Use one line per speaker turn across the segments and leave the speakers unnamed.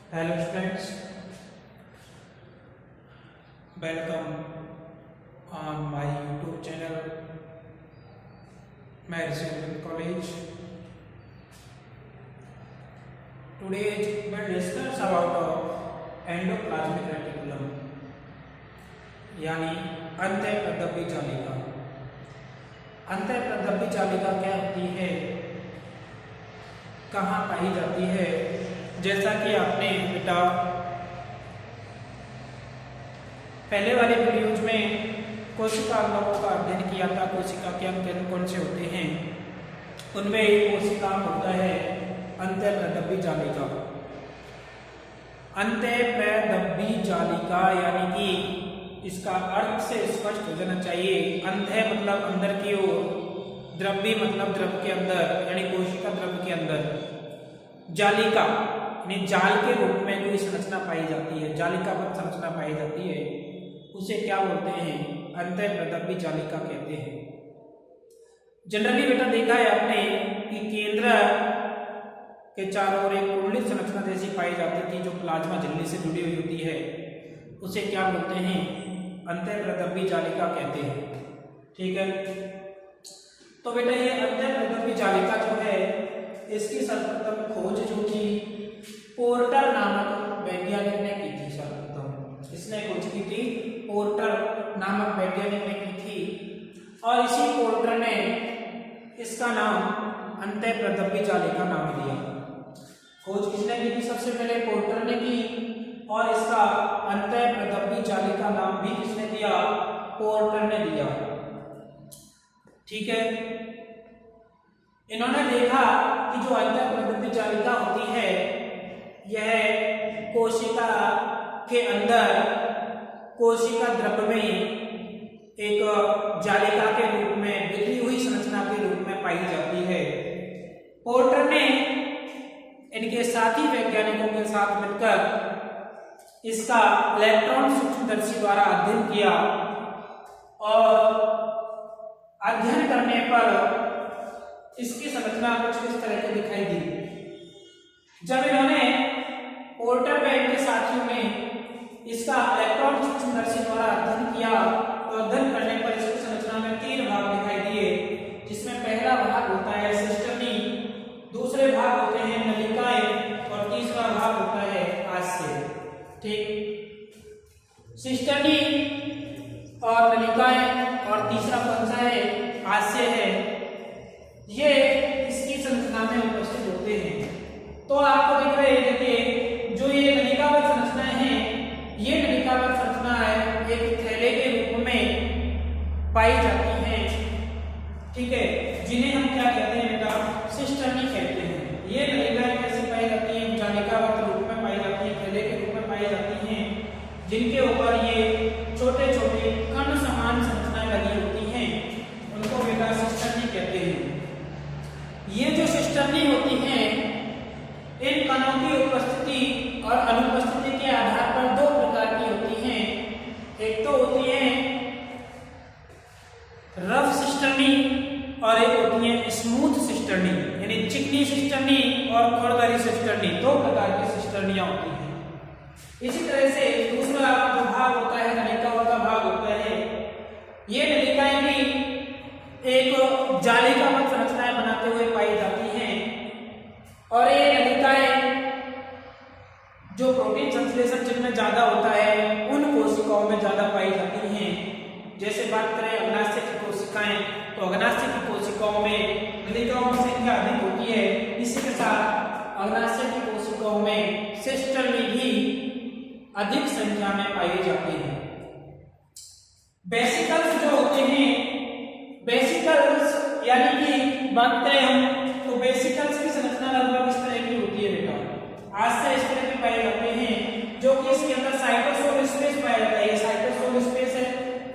Hello students, welcome on my YouTube channel Marison College. Today we'll discuss about endoplasmic reticulum यानी अंतःप्रदव्य जालिका। अंतःप्रदव्य जालिका क्या होती है, कहाँ पाई जाती है? जैसा कि आपने बेटा पहले वाले वीडियोज में कोशिका अंगों का अध्ययन किया था। कोशिका के अंग कौन से होते हैं, उनमें एक कोशिका होता है अंतःप्रदव्य जालिका। अंतःप्रदव्य जालिका यानी कि इसका अर्थ से स्पष्ट हो जाना चाहिए। अंतः मतलब अंदर की ओर, द्रव्य मतलब द्रव के अंदर यानी कोशिका द्रव के अंदर, जालिका यानी जाल के रूप में कोई संरचना पाई जाती है, जालिकाबद्ध संरचना पाई जाती है, उसे क्या बोलते हैं? अंतःप्रदव्य जालिका कहते हैं। जनरली बेटा देखा है आपने कि केंद्र के चारों ओर एक कुंडलित संरचना जैसी पाई जाती थी जो प्लाज्मा झिल्ली से जुड़ी हुई होती है, उसे क्या बोलते हैं? अंतःप्रदव्य जालिका कहते हैं। ठीक है, तो बेटा ये अंतःप्रदव्य जालिका जो है, इसकी सर्वप्रथम खोज जो की पोर्टर नामक वैज्ञानिक ने की थी। सर्वप्रथम इसने खोज की थी, पोर्टर नामक वैज्ञानिक ने की थी, और इसी पोर्टर ने इसका नाम अंतःप्रदव्य जालिका नाम दिया। खोज किसने की थी? सबसे पहले पोर्टर ने की, और इसका अंतःप्रदव्य जालिका नाम भी किसने दिया? पोर्टर ने दिया। ठीक है, इन्होंने देखा कि जो अंतःप्रदव्य जालिका होती है, यह कोशिका के अंदर कोशिका द्रव में एक जालिका के रूप में, बिखरी हुई संरचना के रूप में पाई जाती है। पोर्टर ने इनके साथी वैज्ञानिकों के साथ मिलकर इसका इलेक्ट्रॉन सूक्ष्मदर्शी द्वारा अध्ययन किया, और अध्ययन करने पर इसकी संरचना कुछ इस तरह की दिखाई दी। जब इन्होंने पोर्टर व इनके साथियों ने इसका इलेक्ट्रॉन सूक्ष्मदर्शी द्वारा अध्ययन किया, तो अध्ययन करने पर इसकी संरचना में 3 भाग दिखाई दिए, जिसमें पहला भाग होता है सिस्टर्नी, दूसरे भाग होते हैं नलिकाएं, और तीसरा भाग होता है आस्य। ठीक, सिस्टर्नी और नलिकाएं और तीसरा कौन सा है? आस्य है। ये इसकी संरचना में उपस्थित होते हैं। तो आपको दिख रहे हैं, देखिए जो ये नलिकाबद्ध संरचनाएं हैं, ये नलिकाबद्ध संरचनाएं एक थैले के रूप में पाई जाती हैं। ठीक है, जिन्हें हम क्या कहते हैं बेटा? सिस्टर्नी कहते हैं। ये नलिकाएं कैसे पाई जाती हैं? जालिकाबद्ध रूप में पाई जाती हैं, थैले के रूप में पाई जाती हैं, जिनके ऊपर ये छोटे छोटे कण समान संरचनाएं लगी होती हैं, उनको बेटा सिस्टर्नी कहते हैं। ये जो सिस्टर्नी होती हैं, इन कणों की उपस्थिति और अनुपस्थिति के आधार पर 2 प्रकार की होती हैं। एक तो होती है रफ सिस्टर्नी, और एक होती है स्मूथ सिस्टर्नी, यानी चिकनी सिस्टर्नी और खुरदरी सिस्टर्नी। 2 प्रकार की सिस्टर्नियां होती हैं। इसी तरह से दूसरा जो भाग होता है, नलिकाओं का भाग होता है, ये नलिकाएं भी एक जालिकाबद्ध संरचनाएं बनाते हुए पाई जाती हैं, और ये नलिकाएं जो प्रोटीन संश्लेषण जिनमें ज्यादा होता है, उन कोशिकाओं में ज्यादा पाई जाती हैं। जैसे बात करें अग्नाशय की कोशिकाएं, तो अग्नाशय की कोशिकाओं में नलिकाओं की संख्या अधिक होती है। इसी के साथ अग्नाशय की कोशिकाओं में सिस्टर्नी भी अधिक संख्या में पाई जाती है। वेसिकल्स जो होते हैं, वेसिकल्स यानी कि बात करें हम, तो वेसिकल्स की संरचना लगभग इस तरह की होती है बेटा। आज से इस तरह के पाए जाते हैं, जो कि इसके अंदर साइटोसोल स्पेस पाया जाता है। ये साइटोसोल स्पेस है,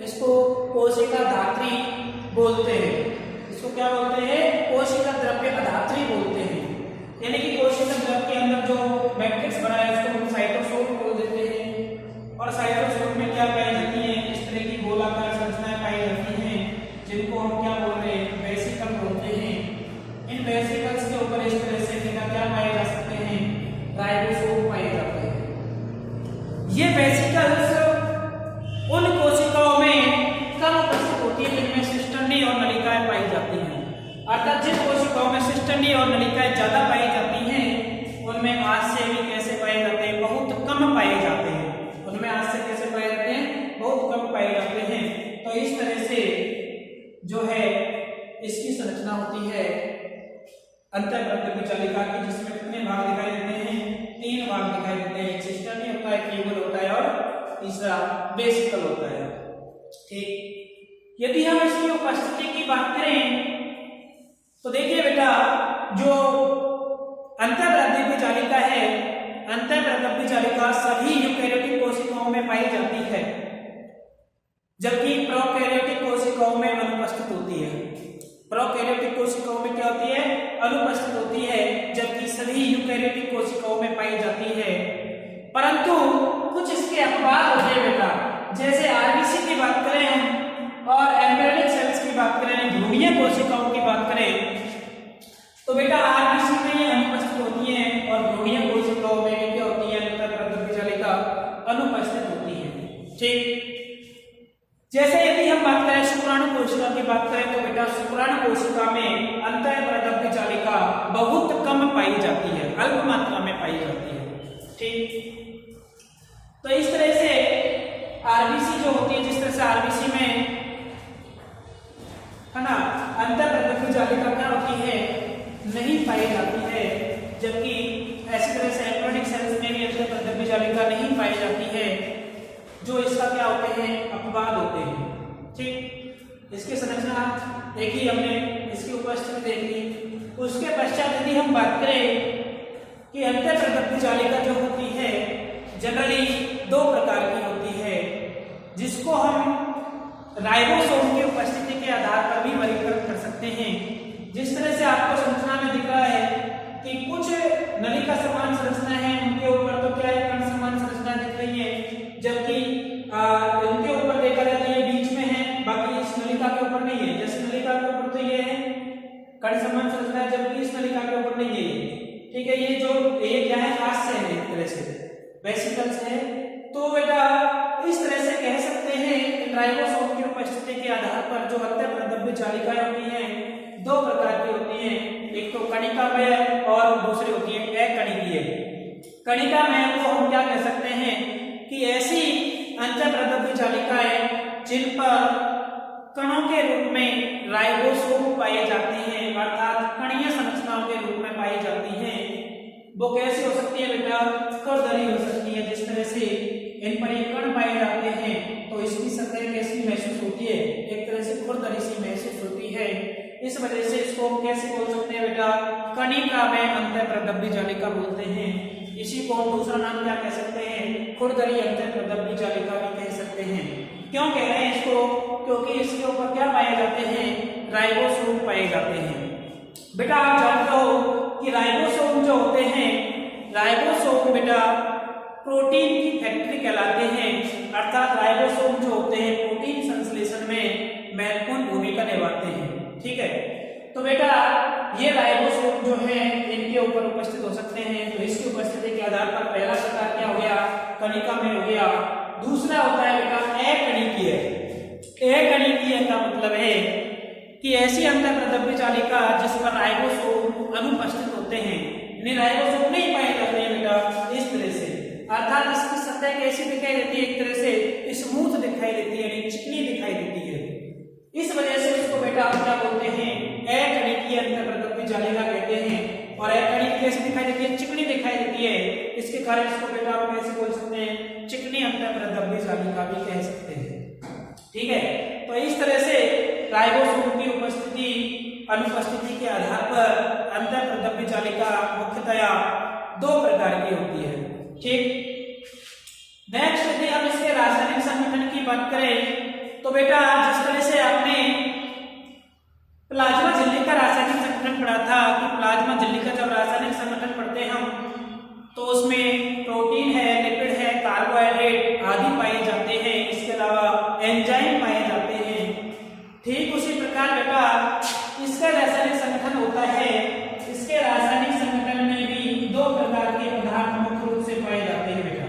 इसको कोशिका धात्री बोलते हैं। इसको क्या बोलते हैं? कोशिका द्रव्य धात्री बोलते हैं। यानी कि कोशिका द्रव के अंदर जो मैट्रिक्स बना है, उसको हम साइटोसोल बोल देते हैं। और साइटोसोल में क्या पाई जाती है? इस तरह की गोलाकार संरचनाएं पाई जाती हैं, जिनको हम क्या बोल रहे हैं? वेसिकल बोलते हैं। इन वेसिकल्स के ऊपर इस तरह से क्या पाए जा सकते हैं? राइबोसोम पाए जाते हैं। ये वेसिकल्स उन कोशिकाओं में कम उपस्थित होती है जिनमें सिस्टर्नी और नलिकाएं पाई जाती हैं। अर्थात जिन कोशिकाओं में सिस्टर्नी और नलिकाएं ज्यादा पाई जाती हैं उनमें आस्सेवी कैसे पाए जाते हैं, बहुत कम पाए जाते हैं। उनमें आस्से कैसे पाए जाते हैं, बहुत कम पाए जाते हैं। तो इस तरह से जो है इसकी संरचना होती है अंतःप्रदब्य जालिका की, जिसमें कितने भाग दिखाई देते हैं, 3 भाग दिखाई देते हैं। एक सिस्टर्नी होता है, ट्यूबल होता है और तीसरा वेसिकल होता है। ठीक, यदि हम इसकी उपस्थिति की बात करें तो देखिए बेटा, जो अंतःप्रदब्य जालिका है, अंतःप्रदब्य जालिका सभी यूकेरियोटिक कोशिकाओं में पाई जाती है, जबकि प्रोकैरियोटिक कोशिकाओं में अनुपस्थित होती है। प्रोकैरियोटिक कोशिकाओं में क्या होती है, अनुपस्थित होती है, जबकि सभी यूकैरियोटिक कोशिकाओं में पाई जाती है। परंतु कुछ इसके अपवाद होते हैं बेटा, जैसे आरबीसी की बात करें हम और एम्ब्रियोनिक सेल्स की बात करें, भ्रूणीय कोशिकाओं की बात करें, तो बेटा आरबीसी में ये अनुपस्थित होती है और भ्रूणीय कोशिकाओं में क्या होती है, अंतःप्रदब्य जालिका अनुपस्थित होती है। ठीक, जैसे यदि हम बात करें शुक्राणु कोशिका की बात करें तो बेटा शुक्राणु कोशिका में अंतःप्रदब्य जालिका बहुत कम पाई जाती है, अल्प मात्रा में पाई जाती है। ठीक, तो इस तरह से आरबीसी जो होती है, जिस तरह से आरबीसी में है ना अंतःप्रदब्य जालिका क्या होती है, नहीं पाई जाती है, जबकि ऐसी तरह से एम्ब्रियोनिक सेल्स में भी अंतःप्रदब्य जालिका नहीं पाई जाती है, जो इसका क्या होते हैं, अपवाद होते हैं। ठीक, इसकी संरचना देखी हमने, इसकी उपस्थिति देख ली। उसके पश्चात यदि हम बात करें कि अंतःप्रदब्य जालिका जो होती है जनरली 2 प्रकार की होती है, जिसको हम राइबोसोम की उपस्थिति के आधार पर भी वर्गीकृत कर सकते हैं। जिस तरह से आपको संरचना में दिख रहा है कि कुछ नलिका समान संरचना है, उनके ऊपर तो क्या है, कण समान संरचना दिख रही है, जबकि इनके ऊपर देखा जाए तो ये बीच में है, बाकी इस नलिका के ऊपर नहीं है। जैसे नलिका के ऊपर तो ये है कण समान संरचना, जबकि इस नलिका के ऊपर नहीं है। ठीक है, ये जो ये क्या है, आस्से है, एक तरह से वेसिकल्स है। तो बेटा इस तरह से कह सकते हैं कि राइबोसोम की उपस्थिति के आधार पर जो अंतःप्रदब्य जालिकाएं होती हैं 2 प्रकार की होती हैं, एक तो कणिकामय और दूसरी होती है अकणिकीय। कणिकामय को हम क्या कह सकते हैं कि ऐसी अंतःप्रदब्य जालिकाएं जिन पर कणों के रूप में राइबोसोम पाए जाते हैं, अर्थात कणीय संरचनाओं के रूप में पाई जाती हैं। वो कैसी हो सकती है बेटा, खुरदरी हो सकती है। जिस तरह से इन पर ये कण पाए जाते हैं तो इसकी सतह कैसी महसूस होती है, एक तरह से खुरदरी सी महसूस होती है। इस वजह से इसको हम कैसे बोल सकते हैं बेटा, कणिकामय अंतःप्रदब्य जालिका बोलते हैं। इसी को हम दूसरा नाम क्या कह सकते हैं, खुरदरी अंतःप्रदब्य जालिका भी कह सकते हैं। क्यों कह रहे हैं इसको, क्योंकि इसके ऊपर क्या पाए जाते हैं, राइबोसोम पाए जाते हैं। बेटा आप जानते हो कि राइबोसोम जो होते हैं, राइबोसोम बेटा प्रोटीन की फैक्ट्री कहलाते हैं। अर्थात राइबोसोम जो होते हैं प्रोटीन संश्लेषण में महत्वपूर्ण भूमिका निभाते हैं। ठीक है, तो बेटा ये राइबोसोम जो है इनके ऊपर उपस्थित हो सकते हैं। तो इसकी उपस्थिति के आधार पर पहला प्रकार क्या हो गया, कणिका में हो गया। दूसरा होता है बेटा अकणिकीय। अकणिकीय का मतलब है कि ऐसी अंतःप्रदब्य जालिका जिस पर राइबोसोम अनुपस्थित होते हैं, यानी राइबोसोम नहीं पाए जाते हैं बेटा इस तरह से। अर्थात इसकी सतह कैसी दिखाई देती है, एक तरह से स्मूथ दिखाई देती है, यानी चिकनी दिखाई देती है। इस वजह से इसको बेटा हम क्या बोलते हैं, अकणिकीय अंतःप्रदब्य जालिका कहते हैं। और अकणिकीय कैसी दिखाई देती है, चिकनी दिखाई देती है। इसके कारण इसको बेटा हम कैसे बोल सकते हैं, चिकनी अंतःप्रदब्य जालिका भी कह सकते हैं। ठीक है, तो इस तरह से राइबोसोम की उपस्थिति अनुपस्थिति के आधार पर अंतःप्रदब्य जालिका मुख्यतया 2 प्रकार की होती है। ठीक, नेक्स्ट यदि हम इसके रासायनिक संगठन की बात करें तो बेटा जिस तरह से आपने प्लाज्मा झिल्ली का रासायनिक संगठन पढ़ा था कि प्लाज्मा झिल्ली का जब रासायनिक संगठन पढ़ते हैं हम तो उसमें प्रोटीन है, लिपिड है, कार्बोहाइड्रेट आदि पाए जाते हैं। इसके अलावा एंजाइम पाए जाते हैं। ठीक उसी प्रकार बेटा इसका रासायनिक संगठन होता है। इसके रासायनिक संगठन में भी 2 प्रकार के पदार्थ मुख्य रूप से पाए जाते हैं बेटा।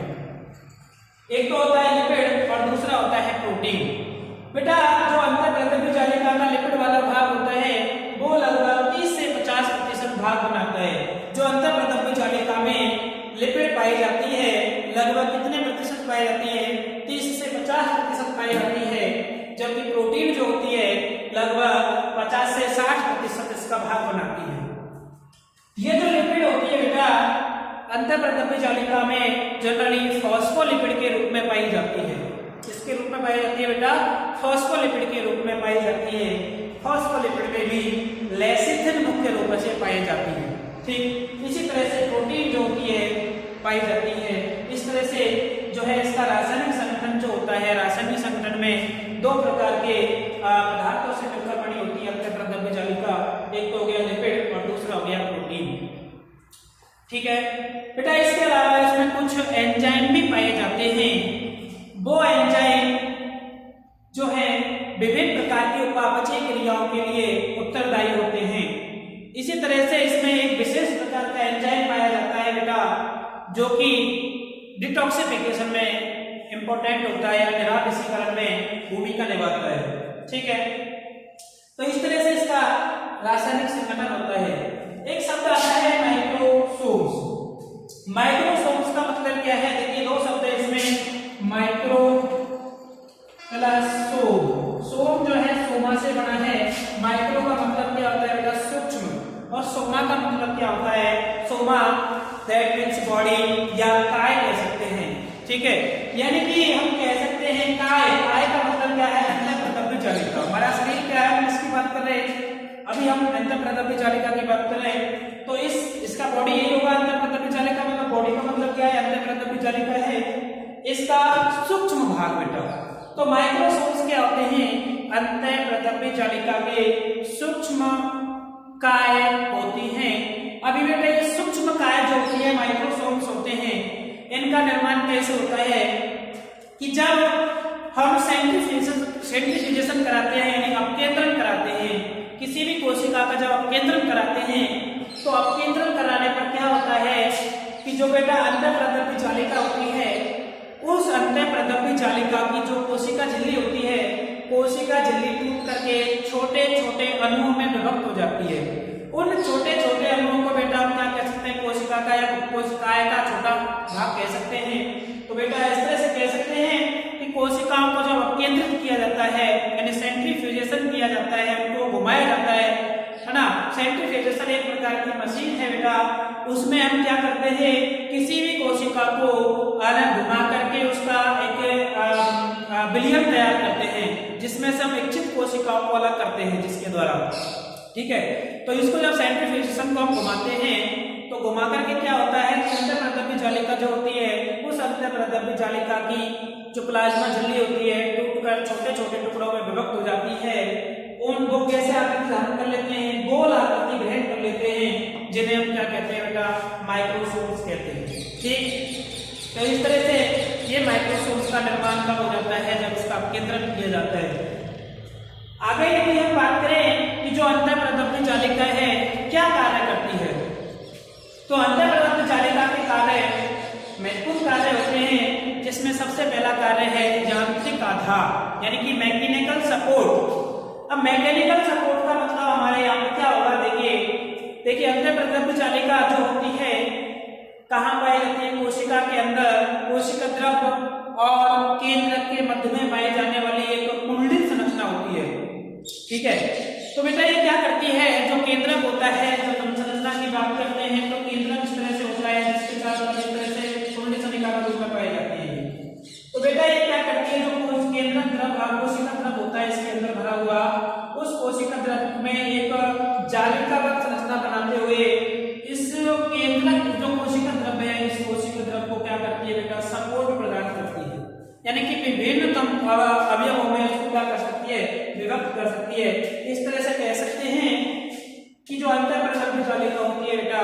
लगभग कितने प्रतिशत पाई जाती है? 30 से 50% पाई जाती है, जबकि प्रोटीन जो होती है लगभग 50 से 60% इसका भाग बनाती है। ये जो लिपिड होती है बेटा अंतःप्रद्रव्य जालिका में जनरली फॉस्फोलिपिड के रूप में पाई जाती है। इसके रूप में पाई जाती है बेटा, फॉस्फोलिपिड के रूप में पाई जाती है। फॉस्फोलिपिड में भी लेसिथिन मुख्य रूप से पाई जाती है। ठीक इसी तरह से प्रोटीन जो होती है पाई जाती है। इस तरह से जो है इसका रासायनिक संगठन जो होता है, रासायनिक संगठन में दो प्रकार के पदार्थों से मिलकर बनी होती है अंतःप्रद्रव्य जालिका। एक तो हो गया लिपिड और दूसरा हो गया प्रोटीन। ठीक है बेटा, इसके अलावा इसमें कुछ एंजाइम भी पाए जाते हैं। वो एंजाइम जो है विभिन्न प्रकार की उपापचय क्रियाओं के लिए उत्तरदायी होते हैं। इसी तरह से इसमें एक विशेष प्रकार का एंजाइम पाया जाता है बेटा, जो कि डिटॉक्सिफिकेशन में इंपॉर्टेंट होता है या निरावशीकरण में भूमिका निभाता है। ठीक है, तो इस तरह से इसका रासायनिक संगठन होता है। एक शब्द आता है माइक्रोसोम्स। माइक्रोसोम्स का मतलब क्या है? देखिए दो शब्द है इसमें, माइक्रो प्लस सोम। सोम जो है सोमा से बना है। माइक्रो का मतलब क्या होता है बेटा? सूक्ष्म। और सोमा का मतलब क्या होता है? सोमा दैट मीन्स बॉडी या काय कह सकते हैं। ठीक है, यानी कि हम कह सकते हैं काय। काय का मतलब क्या है? अंतःप्रद्रव्य जालिका। हमारा शरीर क्या है, हम इसकी बात कर रहे हैं। अभी हम अंतःप्रद्रव्य जालिका की बात कर रहे हैं, तो इसका बॉडी यही होगा अंतःप्रद्रव्य जालिका में। बॉडी का मतलब क्या है? अंतःप्रद्रव्य जालिका है इसका सूक्ष्म भाग बेटा। तो माइक्रोसोम्स क्या होते हैं? अंतःप्रद्रव्य जालिका के सूक्ष्म काय होती हैं। अभी बेटा ये सूक्ष्म काय जो होती है माइक्रोसोम्स होते हैं, इनका निर्माण कैसे होता है कि जब हम सेंट्रीफ्यूजेशन कराते हैं यानी अपकेंद्रण कराते हैं, किसी भी कोशिका का जब अपकेंद्रण कराते हैं, तो अपकेंद्रण कराने पर क्या होता है कि जो बेटा अंतःप्रद्रव्य जालिका होती है, उस अंतःप्रद्रव्य जालिका की जो कोशिका झिल्ली होती है, कोशिका झिल्ली टूट करके छोटे छोटे अणुओं में विभक्त हो जाती है। उन छोटे छोटे अणुओं को बेटा हम क्या कह सकते हैं? कोशिका का या कोशिकाएं का छोटा भाग कह सकते हैं। तो बेटा इस तरह से कह सकते हैं कि कोशिकाओं को जब अपकेंद्रित किया जाता है यानी सेंट्रीफ्यूजेशन किया जाता है, उनको घुमाया जाता है ना। सेंट्रीफ्यूजेशन एक प्रकार की मशीन है बेटा, उसमें हम क्या करते हैं? किसी भी कोशिका को घुमा करके उसका एक विलयन तैयार करते हैं, जिसमें से हम इच्छित कोशिकाओं को अलग करते हैं जिसके द्वारा। ठीक है, तो इसको जब सेंट्रीफ्यूजेशन को हम घुमाते हैं, तो घुमा करके क्या होता है? अंतःप्रद्रव्य जालिका जो होती है, उस अंतःप्रद्रव्य जालिका की जो प्लाज्मा झिल्ली होती है टूटकर छोटे छोटे टुकड़ों में विभक्त हो जाती है। उन वो कैसे आकृति धारण कर लेते हैं? गोल आकृति ग्रहण कर लेते हैं, जिन्हें हम क्या कहते हैं बेटा? माइक्रोसोम्स कहते हैं। ठीक, तो इस तरह से ये माइक्रोसोम्स का निर्माण कब हो जाता है? जब इसका अपकेंद्रण किया जाता है। आगे यदि हम बात करें कि जो अंतःप्रद्रव्य जालिका है क्या कार्य करती है, तो अंतःप्रद्रव्य जालिका के कार्य महत्वपूर्ण कार्य होते हैं, जिसमें सबसे पहला कार्य है यांत्रिक आधार यानी कि मैकेनिकल सपोर्ट। अब मैकेनिकल सपोर्ट का मतलब हमारे यहाँ पर क्या होगा? देखिए अंतःप्रद्रव्य जालिका जो होती है कहाँ पाई जाती है? कोशिका के अंदर, कोशिका द्रव और केंद्र के मध्य में पाई जाने वाली एक कुंडलित संरचना होती है। ठीक है, तो बेटा ये क्या करती है? जो केंद्रक होता है, जब हम संरचना की बात करते हैं तो केंद्रक इस तरह से होता है, जिसके साथ इस तरह से कुंडलित संरचना का रूप में पाई जाती है। तो बेटा ये क्या करती है? जो केंद्रक द्रव कोशिका द्रव होता है इसके अंदर भरा हुआ, उस कोशिका द्रव में एक जालिकावत संरचना बनाते हुए इस केंद्रक जो कोशिका द्रव है, इस कोशिका द्रव को क्या करती है बेटा? सपोर्ट प्रदान करती है, यानी कि विभिन्न अवयवों में इसको क्या कर सकती है? विभक्त कर सकती है। इस तरह से कह सकते हैं कि जो अंतःप्रद्रव्य जालिका होती है बेटा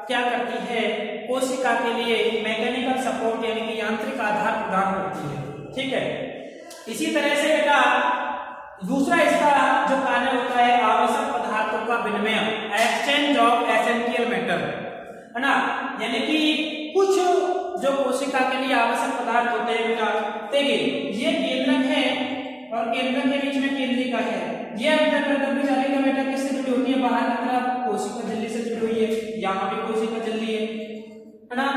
क्या करती है? कोशिका के लिए मैकेनिकल सपोर्ट यानी कि यांत्रिक आधार प्रदान करती है। ठीक है, इसी तरह से बेटा दूसरा इसका जो कार्य होता है आवश्यक पदार्थों का विनिमय, एक्सचेंज ऑफ एसेंशियल मैटर, है ना। यानी कि कुछ जो कोशिका के लिए आवश्यक पदार्थ होते हैं बेटा, देखिए ये केंद्रक है और केंद्रक के बीच में केंद्रिका है। ये अंतःप्रद्रव्य जालिका बेटा किससे जुड़ी होती है? बाहर की तरफ कोशिका झिल्ली से जुड़ी हुई है, यहाँ भी कोशिका झिल्ली है ना।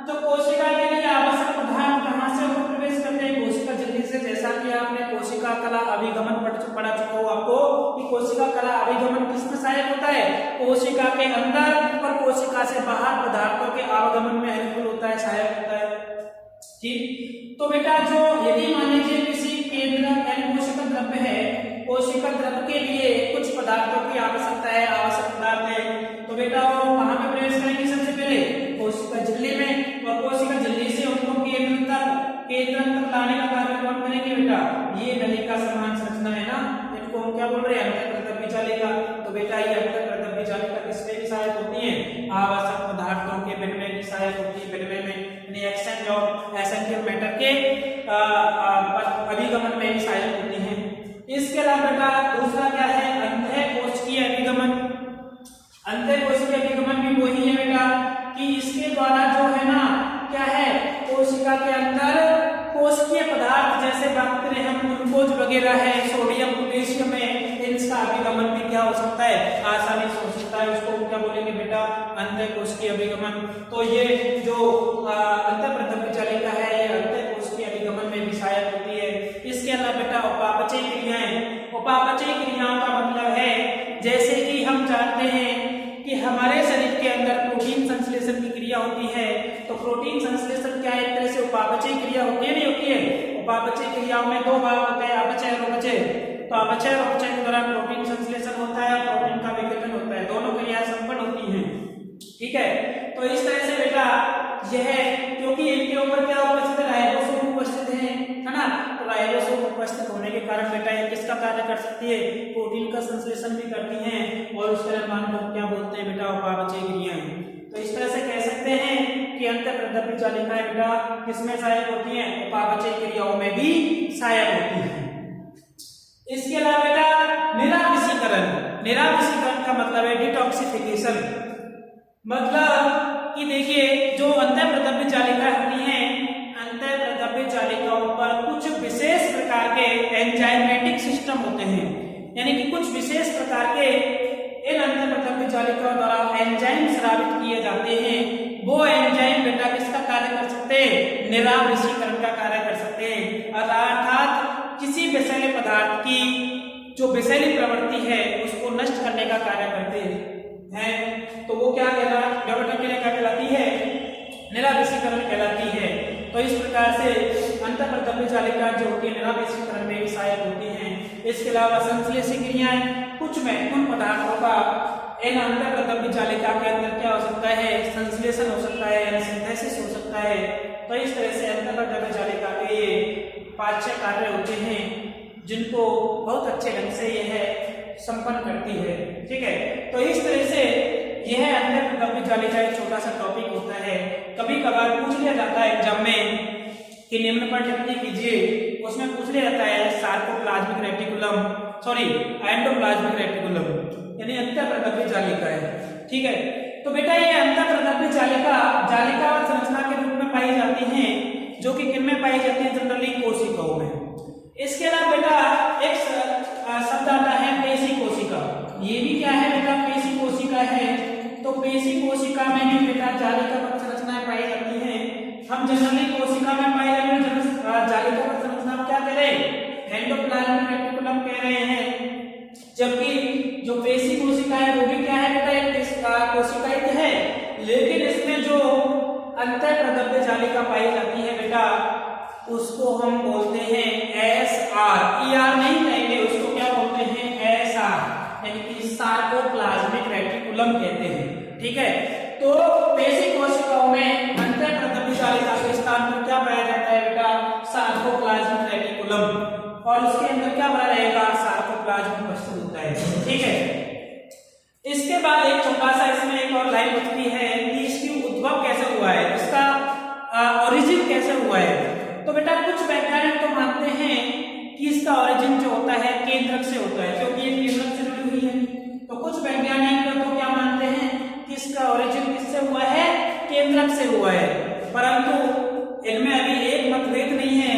तो कोशिका के लिए आवश्यक पदार्थ बेटा जो यदि मान लीजिए किसी केंद्रक यानी कोशिका द्रव्य है, कोशिका द्रव्य के लिए कुछ पदार्थों की आवश्यकता है, आवश्यक पदार्थ है, तो बेटा वो कहाँ पे प्रवेश करेंगे? सबसे पहले कोशिका झिल्ली में, और कोशिका झिल्ली से उनको केंद्र तक लाने का कार्य कौन करेंगे बेटा? ये नलिका समान संरचना है ना, इनको हम क्या बोल रहे हैं? अंतःप्रदव्य जालिका। तो बेटा ये अंतःप्रदव्य जालिका किसमें भी सहायक होती है? आवश्यक पदार्थों के विनिमय की सहायक होती है, विनिमय में यानी एक्सचेंज ऑफ एसेंशियल मैटर के अभिगमन में भी सहायक होती है। इसके अलावा बेटा दूसरा क्या है? अंतःकोशिकीय अभिगमन। अंतःकोशिकीय अभिगमन भी वही है बेटा कि इसके द्वारा जो है ना क्या है, कोशिका के अंदर कोशिकीय पदार्थ जैसे बैक्टीरियम, ग्लूकोज वगैरह है, सोडियम पोटेशियम है, इनका अभिगमन भी क्या हो सकता है? आसानी से हो सकता है। उसको क्या बोलेंगे बेटा? अंतःकोशिकीय अभिगमन। तो ये जो अंतःप्रदव्य जालिका है ये अंतःकोशिकीय अभिगमन में भी सहायक होती है। इसके अलावा बेटा उपापचय क्रियाएं। उपापचय क्रियाओं का मतलब है जैसे कि हम जानते हैं कि हमारे शरीर के अंदर प्रोटीन संश्लेषण की क्रिया होती है, तो प्रोटीन संश्लेषण क्या है? एक तरह से उपापचय क्रिया होती है, नहीं होती है? उपापचय क्रियाओं में दो भाग होते हैं, अपचय और अपचय। तो अपचय और अपचय के दौरान प्रोटीन संश्लेषण होता है और प्रोटीन का विघटन होता है, दोनों क्रियाएं संपन्न होती हैं। ठीक है, तो इस तरह से बेटा यह क्योंकि इनके ऊपर क्या उपस्थित है? राइबोसोम उपस्थित है ना, तो राइबोसोम उपस्थित होने के कारण बेटा ये किसका कार्य कर सकती है? प्रोटीन का संश्लेषण भी करती हैं, और उस तरह को क्या बोलते हैं बेटा? उपापचय क्रियाएं। तो इस तरह से कह सकते हैं कि अंतःप्रदव्य जालिकाएं बेटा किसमें सहायक होती हैं? उपापचय क्रियाओं में भी सहायक होती हैं। इसके अलावा बेटा निराविषीकरण। निराविषीकरण का मतलब है डिटॉक्सिफिकेशन। मतलब कि देखिए जो अंतःप्रदव्य जालिका होती हैं, अंतःप्रदव्य जालिकाओं पर कुछ विशेष प्रकार के एंजाइमेटिक सिस्टम होते हैं, यानी कि कुछ विशेष प्रकार के इन अंतःप्रदव्य जालिकाओं द्वारा एंजाइम स्रावित किए जाते हैं। वो एंजाइम बेटा किसका कार्य कर सकते हैं? निराविषीकरण का कार्य कर सकते हैं। अर्थात किसी विषैले पदार्थ की जो विषैली प्रवृत्ति है उसको नष्ट करने का कार्य करते हैं, तो वो क्या कहलाती है? निराविषीकरण कहलाती है। तो इस प्रकार से अंतःप्रदव्य जालिका जो होती है निराविषीकरण में भी सहायक होती हैं। इसके अलावा संश्लेषी क्रियाएं, कुछ महत्वपूर्ण पदार्थों का इन अंतःप्रदव्य जालिका के अंदर क्या हो सकता है? संश्लेषण हो सकता है, यानी सिंथेसिस हो सकता है। तो इस तरह से अंतःप्रदव्य जालिका के ये 5-6 कार्य होते हैं जिनको बहुत अच्छे ढंग से यह संपन्न करती है। ठीक है, तो इस तरह से यह अंतःप्रदव्य जालिका एक छोटा सा टॉपिक होता है। कभी कभार पूछ लिया जाता है एग्जाम में कि निम्न पर टिप्पणी कीजिए, उसमें पूछ लिया जाता है sarcoplasmic reticulum, sorry endoplasmic reticulum, यानी अंतःप्रदव्य जालिका है। ठीक है, तो बेटा ये अंतःप्रदव्य जालिका संरचना के रूप में पाई जाती हैं, जो कि किनमें पाई जाती है? जनरली कोशिकाओं में। इसके अलावा बेटा एक शब्द आता है पेशी कोशिका। ये भी क्या है बेटा? पेशी कोशिका है। तो पेशी कोशिका में भी बेटा जालिका संरचनाएं पाई जाती हैं। हम जनरली कोशिका में पाई जाने वाली जालिका संरचना क्या कह रहे हैं? एंडोप्लाज्मिक रेटिकुलम कह रहे हैं। जबकि जो पेशी कोशिका है वो भी क्या है बेटा? एक कोशिका ही है, लेकिन इसमें जो अंतःप्रदव्य जालिका पाई जाती है बेटा उसको हम बोलते हैं SR। ER नहीं कहेंगे, उसको क्या बोलते हैं? SR, यानी कि सार्कोप्लाज्मिक रेटिकुलम कहते हैं। ठीक है, तो पेशी कोशिकाओं में अंतःप्रदव्य जालिका के स्थान पर क्या पाया जाता है बेटा? सार्कोप्लाज्मिक रेटिकुलम, और उसके अंदर क्या बना रहेगा? सार्कोप्लाज्म उपस्थित होता है। ठीक है, इसके बाद एक छोटा सा इसमें एक और लाइन बचती है कि इसकी उद्भव कैसे हुआ है, इसका ओरिजिन कैसे हुआ है। तो बेटा कुछ वैज्ञानिक तो मानते हैं कि इसका ओरिजिन जो होता है केंद्रक से होता है, क्योंकि ये केंद्रक से जुड़ी हुई है। तो कुछ वैज्ञानिक तो क्या मानते हैं कि इसका ओरिजिन किससे हुआ है? केंद्रक से हुआ है। परंतु इनमें अभी एक मतभेद नहीं है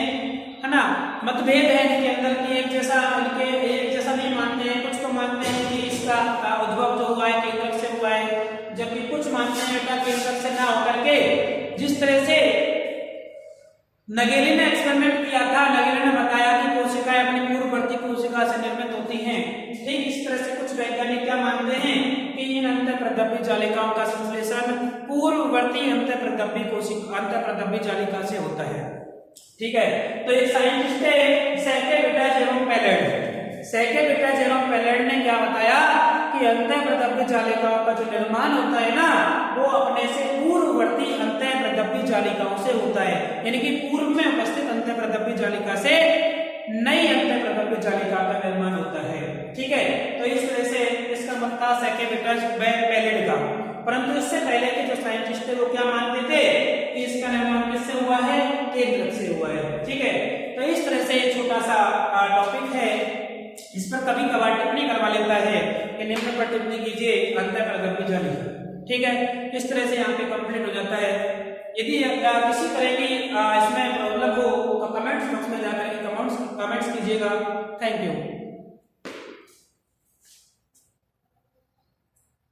ना, मतभेद है इनके अंदर की एक जैसा नहीं मानते हैं। कुछ तो मानते हैं कि इसका उद्भव जो हुआ है केंद्रक से हुआ है, जबकि कुछ मानते हैं बेटा केंद्रक से ना होकर के जिस तरह से नगेली ने एक्सपेरिमेंट किया था, नगेली ने बताया कि कोशिकाएं अपनी पूर्ववर्ती कोशिका से निर्मित होती हैं। ठीक इस तरह से कुछ वैज्ञानिक क्या मानते हैं कि इन अंतःप्रदव्य जालिकाओं का संश्लेषण पूर्ववर्ती अंतःप्रदव्य जालिका से होता है। ठीक है। तो एक साइंटिस्ट है सेकेबिटस एवं पैलेट। सेकेबिटस एवं पैलेट ने क्या बताया कि अंतःप्रदव्य जालिकाओं का जो निर्माण होता है ना, वो अपने से पूर्ववर्ती अंतःप्रदव्य जालिकाओं से होता है, यानी कि पूर्व में उपस्थित अंतःप्रदव्य जालिका से नई अंतःप्रदव्य जालिका का निर्माण होता है। ठीक है। तो इस तरह से इसका मत था सेकेबिटस पैलेट का। परंतु इससे पहले के जो साइंटिस्ट थे वो क्या मानते थे कि इसका निर्माण किससे हुआ है, केंद्रक से हुआ है। ठीक है। तो इस तरह से छोटा सा टॉपिक है, इस पर कभी कभार टिप्पणी करवा लेता है कि निम्न पर टिप्पणी कीजिए अंतःप्रदव्य जालिका। ठीक है। इस तरह से यहाँ पे कंप्लीट हो जाता है। यदि किसी तरह की इसमें प्रॉब्लम हो तो कमेंट्स बॉक्स में जाकर कमेंट्स कीजिएगा। Thank you.